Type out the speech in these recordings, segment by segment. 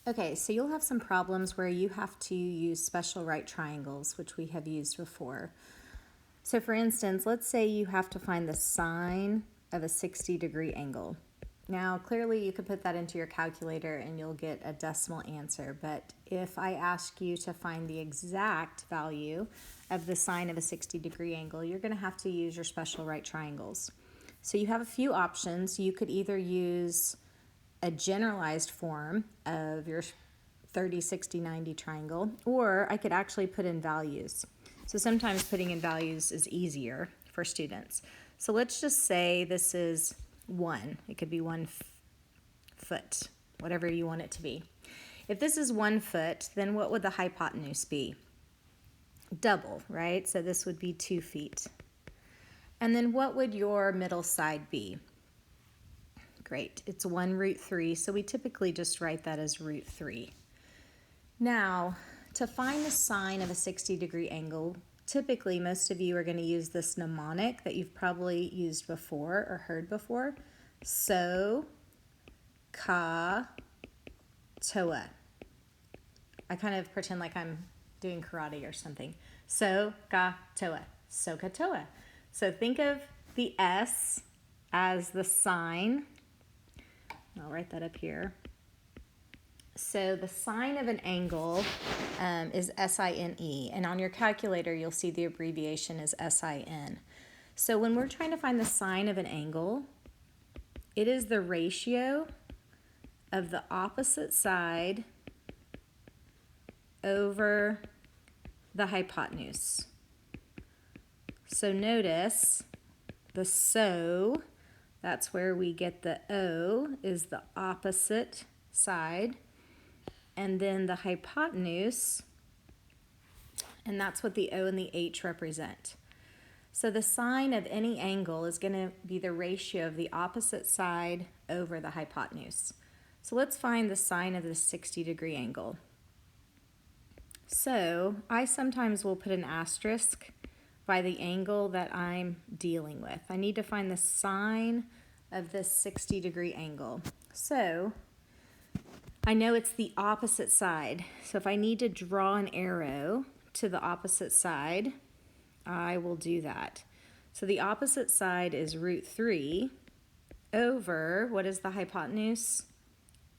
Okay, so you'll have some problems where you have to use special right triangles, which we have used before. So for instance, let's say you have to find the sine of a 60-degree angle. Now, clearly you could put that into your calculator and you'll get a decimal answer, but if I ask you to find the exact value of the sine of a 60-degree angle, you're going to have to use your special right triangles. So you have a few options. You could either use a generalized form of your 30, 60, 90 triangle, or I could actually put in values. So sometimes putting in values is easier for students. So let's just say this is 1. It could be 1 foot, whatever you want it to be. If this is 1 foot, then what would the hypotenuse be? Double, right? So this would be 2 feet. And then what would your middle side be? Great, it's 1 root 3, so we typically just write that as root 3. Now, to find the sine of a 60-degree angle, typically most of you are going to use this mnemonic that you've probably used before or heard before. So, ka, toa. I kind of pretend like I'm doing karate or something. So, ka, toa. Soka, toa. So think of the S as the sine. I'll write that up here. So the sine of an angle is SINE, and on your calculator you'll see the abbreviation is SIN. So when we're trying to find the sine of an angle, it is the ratio of the opposite side over the hypotenuse. So notice the so, that's where we get the O, is the opposite side. And then the hypotenuse, and that's what the O and the H represent. So the sine of any angle is going to be the ratio of the opposite side over the hypotenuse. So let's find the sine of the 60-degree angle. So I sometimes will put an asterisk by the angle that I'm dealing with. I need to find the sine of this 60-degree angle. So I know it's the opposite side. So if I need to draw an arrow to the opposite side, I will do that. So the opposite side is root 3 over, what is the hypotenuse?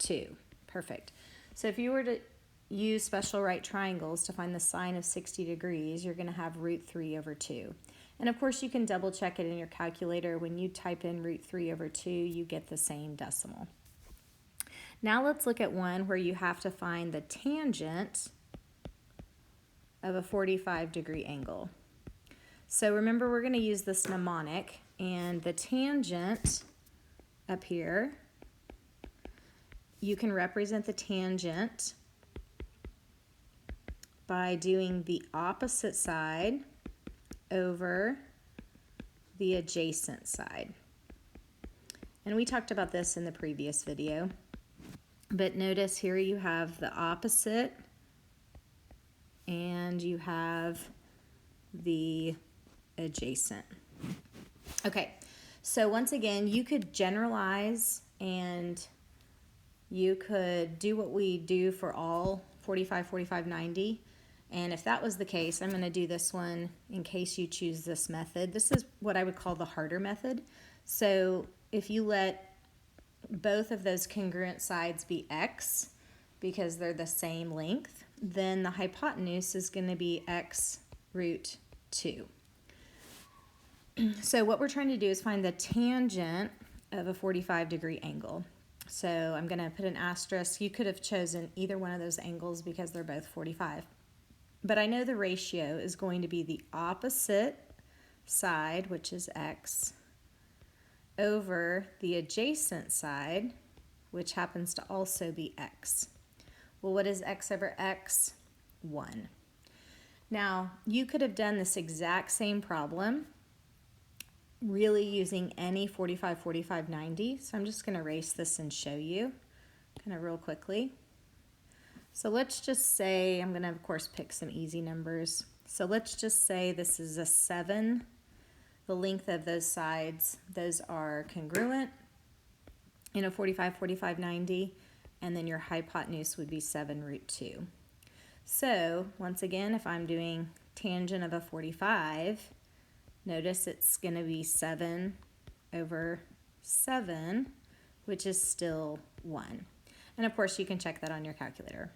2. Perfect. So if you were to use special right triangles to find the sine of 60 degrees, you're going to have root 3 over 2. And of course you can double check it in your calculator. When you type in root 3 over 2, you get the same decimal. Now let's look at one where you have to find the tangent of a 45-degree angle. So remember, we're going to use this mnemonic, and the tangent up here, you can represent the tangent by doing the opposite side over the adjacent side. And we talked about this in the previous video. But notice here you have the opposite and you have the adjacent. Okay, so once again, you could generalize and you could do what we do for all 45, 45, 90. And if that was the case, I'm going to do this one in case you choose this method. This is what I would call the harder method. So if you let both of those congruent sides be x, because they're the same length, then the hypotenuse is going to be x root 2. So what we're trying to do is find the tangent of a 45-degree angle. So I'm going to put an asterisk. You could have chosen either one of those angles because they're both 45. But I know the ratio is going to be the opposite side, which is x, over the adjacent side, which happens to also be x. Well, what is x over x? 1. Now, you could have done this exact same problem really using any 45, 45, 90. So I'm just going to erase this and show you kind of real quickly. So let's just say, I'm going to of course pick some easy numbers. So let's just say this is a 7. The length of those sides, those are congruent in a 45, 45, 90. and then your hypotenuse would be 7 root 2. So once again, if I'm doing tangent of a 45, notice it's going to be 7 over 7, which is still 1. And of course you can check that on your calculator.